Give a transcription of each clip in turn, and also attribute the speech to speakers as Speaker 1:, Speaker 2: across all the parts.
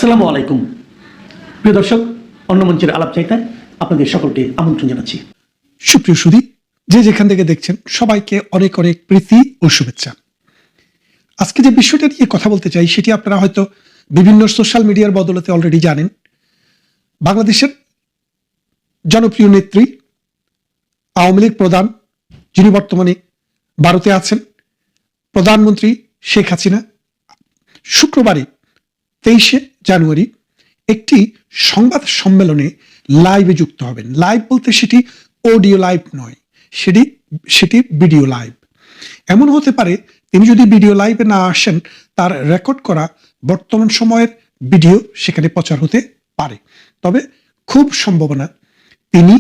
Speaker 1: আসসালামু আলাইকুম প্রিয় দর্শক, অন্য মঞ্চের আলাপ চাইতায় আপনাদের সকলকে আমন্ত্রণ জানাচ্ছি।
Speaker 2: সুপ্রিয় সুধী, যে যেখান থেকে দেখছেন সবাইকে অনেক অনেক প্রীতি ও শুভেচ্ছা। আজকে যে বিষয়টা নিয়ে কথা বলতে চাই সেটি আপনারা হয়তো বিভিন্ন সোশ্যাল মিডিয়ার বদলতে অলরেডি জানেন। বাংলাদেশের জনপ্রিয় নেত্রী, আওয়ামী লীগ প্রধান, যিনি বর্তমানে ভারতে আছেন, প্রধানমন্ত্রী শেখ হাসিনা শুক্রবারে 23শে জানুয়ারি একটি সংবাদ সম্মেলনে লাইভে যুক্ত হবেন। লাইভ বলতে সেটি অডিও লাইভ নয়, সেটি ভিডিও লাইভ। এমন হতে পারে তিনি যদি ভিডিও লাইভে না আসেন, তার রেকর্ড করা বর্তমান সময়ের ভিডিও সেখানে প্রচার হতে পারে। তবে খুব সম্ভাবনা তিনি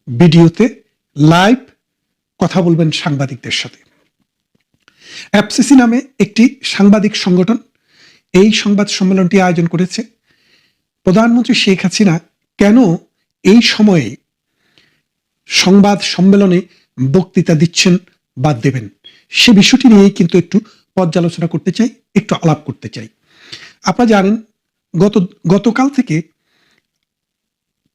Speaker 2: ভিডিওতে লাইভ কথা বলবেন সাংবাদিকদের সাথে। এফসিসি নামে একটি সাংবাদিক সংগঠন এই সংবাদ সম্মেলনটি আয়োজন করেছে। প্রধানমন্ত্রী শেখ হাসিনা কেন এই সময়ে সংবাদ সম্মেলনে বক্তৃতা দিচ্ছেন বা দেবেন, সে বিষয়টি নিয়েই কিন্তু একটু পর্যালোচনা করতে চাই, একটু আলাপ করতে চাই। আপনারা জানেন গতকাল থেকে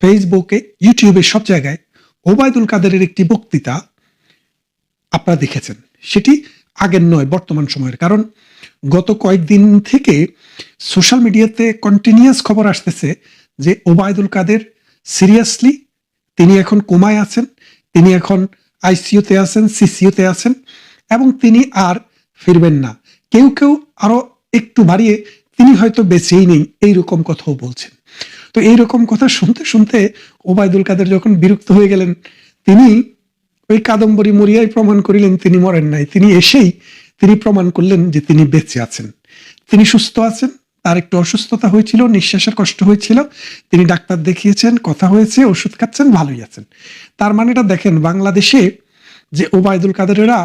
Speaker 2: ফেসবুকে, ইউটিউবে সব জায়গায় ওবায়দুল কাদেরের একটি বক্তৃতা আপনারা দেখেছেন। সেটি আগের নয়, বর্তমান সময়ের। কারণ গত কয়েকদিন থেকে সোশ্যাল মিডিয়াতে কন্টিনিউয়াস খবর আসতেছে যে ওবায়দুল কাদের সিরিয়াসলি তিনি এখন কোমায় আছেন, তিনি এখন আইসিইউতে আছেন, সিসিইউতে আছেন এবং তিনি আর ফিরবেন না। কেউ কেউ আরো একটু বাড়িয়ে তিনি হয়তো বেঁচেই নেই, এইরকম কথাও বলছেন। তো এইরকম কথা শুনতে শুনতে ওবায়দুল কাদের যখন বিরক্ত হয়ে গেলেন, তিনি ওই কাদম্বরী মরিয়াই প্রমাণ করিলেন তিনি মরেন নাই। তিনি প্রমাণ করলেন যে তিনি বেঁচে আছেন, তিনি সুস্থ আছেন। তার একটু অসুস্থতা হয়েছিল, নিঃশ্বাসের কষ্ট হয়েছিল, তিনি ডাক্তার দেখিয়েছেন, কথা হয়েছে, ওষুধ খাচ্ছেন, ভালোই আছেন। তার মানেটা দেখেন, বাংলাদেশে যে ওবায়দুল কাদেরেরা,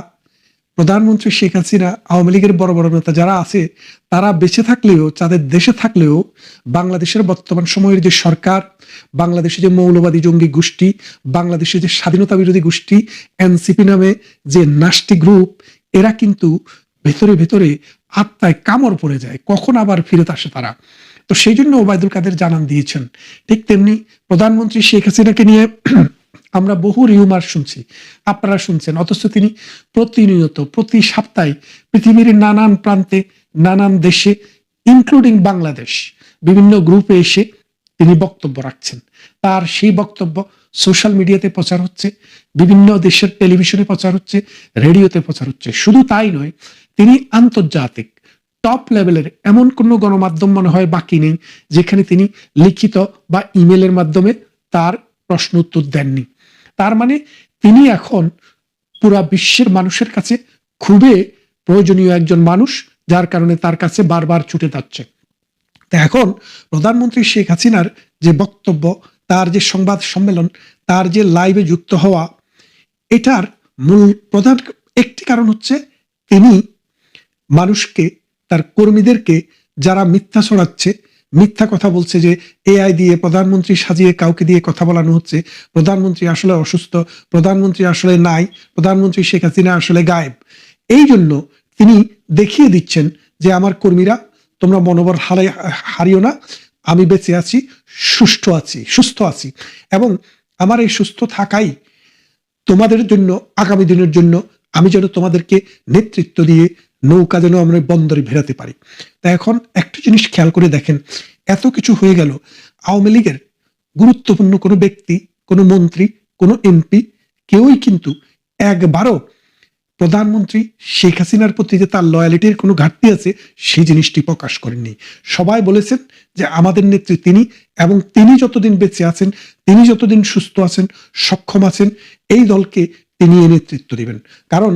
Speaker 2: প্রধানমন্ত্রী শেখ হাসিনা, আওয়ামী লীগের বড় বড় নেতা যারা আছে, তারা বেঁচে থাকলেও, তাদের দেশে থাকলেও বাংলাদেশের বর্তমান সময়ের যে সরকার, বাংলাদেশে যে মৌলবাদী জঙ্গি গোষ্ঠী, বাংলাদেশে যে স্বাধীনতা বিরোধী গোষ্ঠী এনসিপি নামে যে নাস্তি গ্রুপ, এরা কিন্তু ভেতরে ভেতরে আত্মায় কামড় পড়ে যায়, কখন আবার ফিরত আসে তারা। তো সেই জন্য ওবায়দুল কাদের জানান দিয়েছেন। ঠিক তেমনি প্রধানমন্ত্রী শেখ হাসিনাকে নিয়ে আমরা বহু রিউমার শুনছি, আপনারা শুনছেন, অথচ তিনি প্রতিনিয়ত প্রতি সপ্তাহে পৃথিবীর নানান প্রান্তে, নানান দেশে, ইনক্লুডিং বাংলাদেশ, বিভিন্ন গ্রুপে এসে তিনি বক্তব্য রাখছেন। তার সেই বক্তব্য সোশ্যাল মিডিয়াতে প্রচার হচ্ছে, বিভিন্ন দেশের টেলিভিশনে প্রচার হচ্ছে, রেডিওতে প্রচার হচ্ছে। শুধু তাই নয়, তিনি আন্তর্জাতিক টপ লেভেলের এমন কোনো গণমাধ্যম মনে হয় বাকি নেই যেখানে তিনি লিখিত বা ইমেলের মাধ্যমে তার প্রশ্ন উত্তর দেননি। তার মানে তিনি এখন পুরা বিশ্বের মানুষের কাছে খুবই প্রয়োজনীয় একজন মানুষ, যার কারণে তার কাছে বারবার ছুটে যাচ্ছে। তা এখন প্রধানমন্ত্রী শেখ হাসিনার যে বক্তব্য, তার যে সংবাদ সম্মেলন, তার যে লাইভে যুক্ত হওয়া, এটার মূল প্রধান একটি কারণ হচ্ছে তিনি মানুষকে, তার কর্মীদেরকে যারা মিথ্যা ছড়াচ্ছে, মিথ্যা কথা বলছে যে এআই দিয়ে প্রধানমন্ত্রী সাজিয়ে কাউকে দিয়ে কথা বলানো হচ্ছে, প্রধানমন্ত্রী আসলে অসুস্থ, প্রধানমন্ত্রী আসলে নাই, প্রধানমন্ত্রী শেখ হাসিনা আসলে গায়েব, এই জন্য তিনি দেখিয়ে দিচ্ছেন যে আমার কর্মীরা, তোমরা মনোবল হারিও না, আমি বেঁচে আছি, সুস্থ আছি এবং আমার এই সুস্থ থাকাই তোমাদের জন্য, আগামী দিনের জন্য আমি যেন তোমাদেরকে নেতৃত্ব দিয়ে নৌকা যেন আমরা বন্দরে ভেরাতে পারি। তা এখন একটা জিনিস খেয়াল করে দেখেন, এত কিছু হয়ে গেল, আওয়ামী লীগের গুরুত্বপূর্ণ কোনো ব্যক্তি, কোনো মন্ত্রী, কোনো এমপি কেউই কিন্তু একবারও প্রধানমন্ত্রী শেখ হাসিনার প্রতি যে তার লয়ালিটির কোনো ঘাটতি আছে সেই জিনিসটি প্রকাশ করেননি। সবাই বলেছেন যে আমাদের নেত্রী তিনি, এবং তিনি যতদিন বেঁচে আছেন, তিনি যতদিন সুস্থ আছেন, সক্ষম আছেন, এই দলকে তিনি নেতৃত্ব দিবেন। কারণ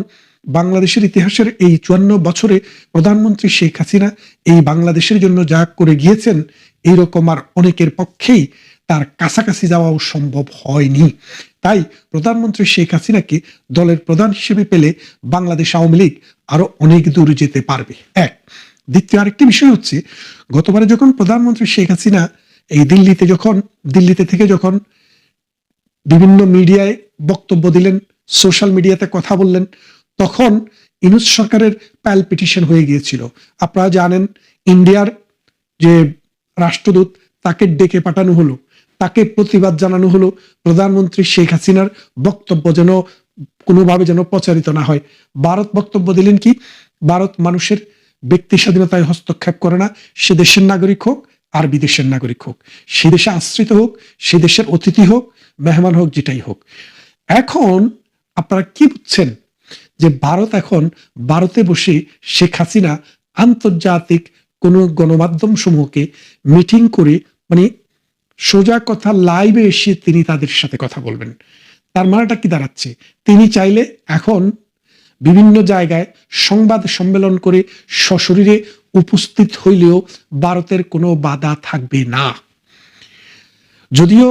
Speaker 2: বাংলাদেশের ইতিহাসের এই 54 বছরে প্রধানমন্ত্রী শেখ হাসিনা এই বাংলাদেশের জন্য যা করে গিয়েছেন, এইরকম আর অনেকের পক্ষেই তার কাছাকাছি যাওয়াও সম্ভব হয়নি। তাই প্রধানমন্ত্রী শেখ হাসিনাকে দলের প্রধান হিসেবে পেলে বাংলাদেশ আওয়ামী লীগ আরো অনেক দূর যেতে পারবে। এক, দ্বিতীয় আরেকটি বিষয় হচ্ছে, গতবারে যখন প্রধানমন্ত্রী শেখ হাসিনা এই দিল্লিতে থেকে যখন বিভিন্ন মিডিয়ায় বক্তব্য দিলেন, সোশ্যাল মিডিয়াতে কথা বললেন, তখন ইউনূস সরকারের প্যালপিটিশন হয়ে গিয়েছিল। আপনারা জানেন, ইন্ডিয়ার যে রাষ্ট্রদূত তাকে ডেকে পাঠানো হলো, তাকে প্রতিবাদ জানানো হলো প্রধানমন্ত্রী শেখ হাসিনার বক্তব্য যেন কোনোভাবে যেন প্রচারিত না হয়। ভারত বক্তব্য দিলেন কি, ভারত মানুষের ব্যক্তি স্বাধীনতায় হস্তক্ষেপ করে না, সে দেশের নাগরিক হোক আর বিদেশের নাগরিক হোক, সে দেশে আশ্রিত হোক, সে দেশের অতিথি হোক, মেহমান হোক, যেটাই হোক। এখন আপনারা কি বুঝছেন যে ভারত এখন ভারতে বসে শেখ হাসিনা আন্তর্জাতিক কোন গণমাধ্যম সমূহকে মিটিং করে, মানে সোজা কথা লাইভে এসে তিনি তাদের সাথে কথা বলবেন। তার মানেটা কি দাঁড়াচ্ছে, তিনি চাইলে এখন বিভিন্ন জায়গায় সংবাদ সম্মেলন করে সশরীরে উপস্থিত হইলেও ভারতের কোনো বাধা থাকবে না। যদিও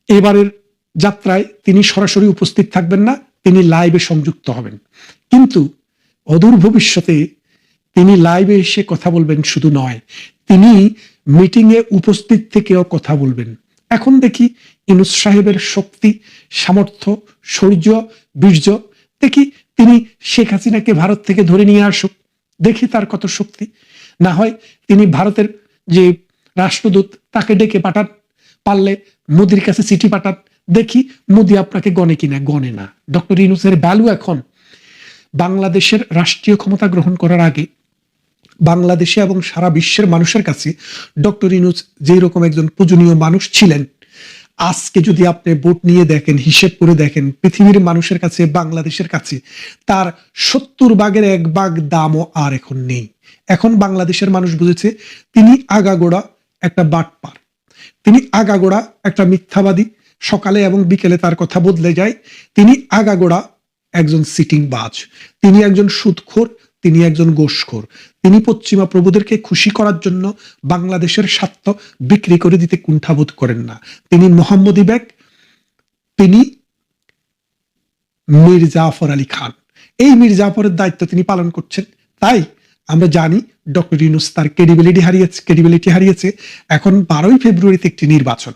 Speaker 2: এবারের যাত্রায় তিনি সরাসরি উপস্থিত থাকবেন না, তিনি লাইভে সংযুক্ত হবেন, কিন্তু অদূর ভবিষ্যতে তিনি লাইভে এসে কথা বলবেন শুধু নয়, তিনি মিটিংয়ে উপস্থিত থেকেও কথা বলবেন। এখন দেখি ইউনূস সাহেবের শক্তি, সামর্থ্য, শৌর্য, বীর্য, দেখি তিনি শেখ হাসিনাকে ভারত থেকে ধরে নিয়ে আসুক, দেখি তার কত শক্তি। না হয় তিনি ভারতের যে রাষ্ট্রদূত তাকে ডেকে পাঠান, পারলে মোদির কাছে চিঠি পাঠান, দেখি মোদি আপনাকে গণে কিনা। গণে না। ডক্টর ইউনূসের ভ্যালু এখন বাংলাদেশের রাষ্ট্রীয় ক্ষমতা গ্রহণ করার আগে বাংলাদেশে এবং সারা বিশ্বের মানুষের কাছে ডক্টর ইউনূস যেই রকম একজন পূজনীয় মানুষ ছিলেন, আজকে যদি আপনি ভোট নিয়ে দেখেন, হিসেব করে দেখেন, পৃথিবীর মানুষের কাছে বাংলাদেশের কাছে তার 70 ভাগের 1 ভাগ দামও আর এখন নেই। এখন বাংলাদেশের মানুষ বুঝেছে তিনি আগাগোড়া একটা বাটপার, তিনি আগাগোড়া একটা মিথ্যাবাদী, সকালে এবং বিকেলে তার কথা বদলে যায়, তিনি আগাগোড়া একজন সিটিং বাজ, তিনি একজন সুদখোর, তিনি একজন ঘোষখোর, তিনি পশ্চিমা প্রভুদেরকে খুশি করার জন্য বাংলাদেশের স্বার্থ বিক্রি করে দিতে কুণ্ঠাবোধ করেন না। তিনি মোহাম্মদী বেগ, তিনি মীর জাফর আলী খান, এই মীর জাফরের দায়িত্ব তিনি পালন করছেন। তাই আমরা জানি ডক্টর ইউনূস তার ক্রেডিবিলিটি হারিয়েছে। এখন 12ই ফেব্রুয়ারিতে একটি নির্বাচন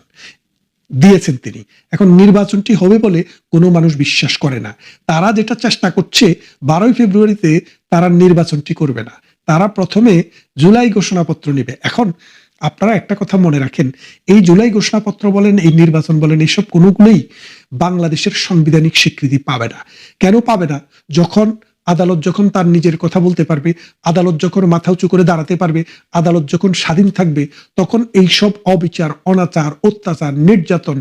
Speaker 2: দিয়েছেন তিনি, এখন নির্বাচনটি হবে বলে কোনো মানুষ বিশ্বাস করে না। তারা যেটা চেষ্টা করছে 12ই ফেব্রুয়ারিতে তারা নির্বাচনটি করবে না, তারা প্রথমে জুলাই ঘোষণাপত্র নেবে। এখন আপনারা একটা কথা মনে রাখেন, এই জুলাই ঘোষণাপত্র বলেন, এই নির্বাচন বলেন, এইসব কোনোগুলোই বাংলাদেশের সাংবিধানিক স্বীকৃতি পাবে না। কেন পাবে না? যখন আদালত যখন তার নিজের কথা বলতে পারবে, আদালত যখন মাথা উঁচু করে দাঁড়াতে পারবে, আদালত যখন স্বাধীন থাকবে, তখন এইসব অবিচার, অনাচার, অত্যাচার, নির্যাতন,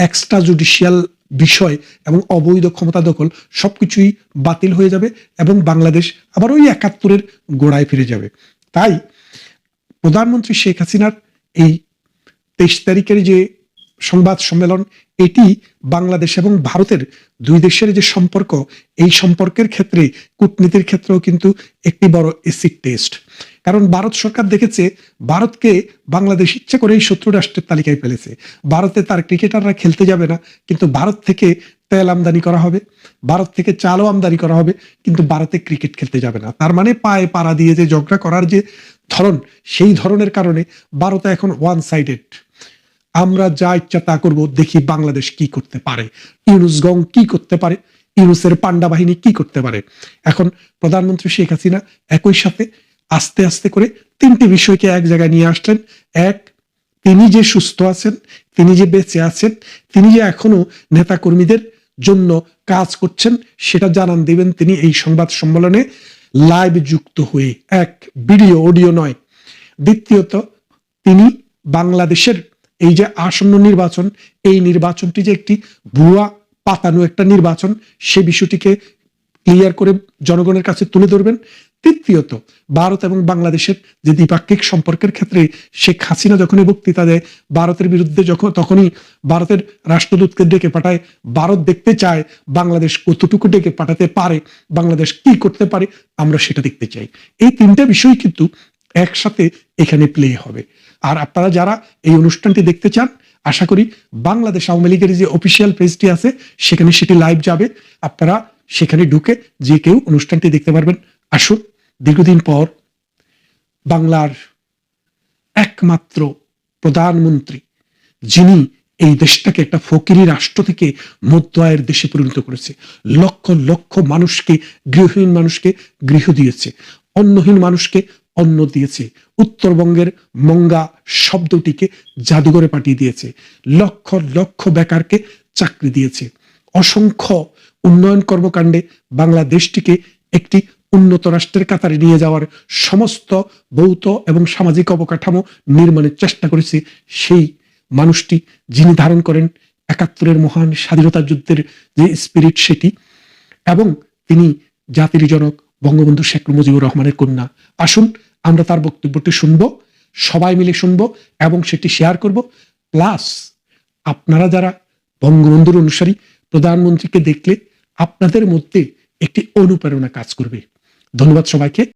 Speaker 2: এক্সট্রা জুডিশিয়াল বিষয় এবং অবৈধ ক্ষমতা দখল সবকিছুই বাতিল হয়ে যাবে এবং বাংলাদেশ আবার ওই 71-এর গোড়ায় ফিরে যাবে। তাই প্রধানমন্ত্রী শেখ হাসিনার এই 23 তারিখের যে সংবাদ সম্মেলন, এটি বাংলাদেশ এবং ভারতের দুই দেশের যে সম্পর্ক, এই সম্পর্কের ক্ষেত্রে, কূটনীতির ক্ষেত্রেও কিন্তু একটি বড় এসিড টেস্ট। কারণ ভারত সরকার দেখেছে ভারতকে বাংলাদেশ ইচ্ছা করেই শত্রু রাষ্ট্রের তালিকায় ফেলেছে। ভারতে তার ক্রিকেটাররা খেলতে যাবে না, কিন্তু ভারত থেকে তেল আমদানি করা হবে, ভারত থেকে চালও আমদানি করা হবে, কিন্তু ভারতে ক্রিকেট খেলতে যাবে না। তার মানে পায়ে পাড়া দিয়ে যে ঝগড়া করার যে ধরন, সেই ধরনের কারণে ভারত এখন ওয়ান সাইডেড। আমরা যা ইচ্ছা তা করব, দেখি বাংলাদেশ কি করতে পারে, ইউনূস গং কি করতে পারে, ইউনূসের পান্ডা বাহিনী কি করতে পারে। এখন প্রধানমন্ত্রী শেখ হাসিনা একই সাথে আস্তে আস্তে করে 3টি বিষয়কে এক জায়গায় নিয়ে আসলেন। এক, তিনি যে সুস্থ আছেন, তিনি যে বেঁচে আছেন, তিনি যে এখনো নেতা কর্মীদের জন্য কাজ করছেন, সেটা জানান দিবেন তিনি এই সংবাদ সম্মেলনে লাইভ যুক্ত হয়ে, এক ভিডিও অডিও নয়। দ্বিতীয়ত, তিনি বাংলাদেশের এই যে আসন্ন নির্বাচন, এই নির্বাচনটি যে একটি ভুয়া পাতানো একটা নির্বাচন, সে বিষয়টিকে ক্লিয়ার করে জনগণের কাছে তুলে ধরবেন। তৃতীয়ত, ভারত এবং বাংলাদেশের যে দ্বিপাক্ষিক সম্পর্কের ক্ষেত্রে শেখ হাসিনা যখনই বক্তৃতা দেয় ভারতের বিরুদ্ধে, তখনই ভারতের রাষ্ট্রদূতকে ডেকে পাঠায়। ভারত দেখতে চায় বাংলাদেশ কতটুকু ডেকে পাঠাতে পারে, বাংলাদেশ কি করতে পারে, আমরা সেটা দেখতে চাই। এই 3টা বিষয় কিন্তু একসাথে এখানে প্লে হবে। আর আপনারা যারা এই অনুষ্ঠানটি দেখতে চান, আশা করি বাংলাদেশ আওয়ামী লীগের যে অফিসিয়াল পেজটি আছে সেখানে সেটি লাইভ যাবে, আপনারা সেখানে ঢুকে যে কেউ অনুষ্ঠানটি দেখতে পারবেন। আসুন, দীর্ঘদিন পর বাংলার একমাত্র প্রধানমন্ত্রী, যিনি এই দেশটাকে একটা ফকিরি রাষ্ট্র থেকে মধ্য আয়ের দেশে পরিণত করেছে, লক্ষ লক্ষ মানুষকে, গৃহহীন মানুষকে গৃহ দিয়েছে, অন্নহীন মানুষকে অন্ন দিয়েছে, উত্তরবঙ্গের মঙ্গা শব্দটিকে জাদুঘরে পাঠিয়ে দিয়েছে, লক্ষ লক্ষ বেকারকে চাকরি দিয়েছে, অসংখ্য উন্নয়ন কর্মকাণ্ডে বাংলাদেশটিকে একটি উন্নত রাষ্ট্রের কাতারে নিয়ে যাওয়ার সমস্ত ভৌত এবং সামাজিক অবকাঠামো নির্মাণের চেষ্টা করেছে সেই মানুষটি, যিনি ধারণ করেন ৭১-এর মহান স্বাধীনতা যুদ্ধের যে স্পিরিট সেটি, এবং তিনি জাতির জনক বঙ্গবন্ধু শেখ মুজিবুর রহমানের কন্যা। আসুন আমরা তার বক্তব্যটি শুনবো, সবাই মিলে শুনবো এবং সেটি শেয়ার করব। প্লাস আপনারা যারা বঙ্গবন্ধুর অনুসারী, প্রধানমন্ত্রীকে দেখলে আপনাদের মধ্যে একটি অনুপ্রেরণা কাজ করবে। ধন্যবাদ সবাইকে।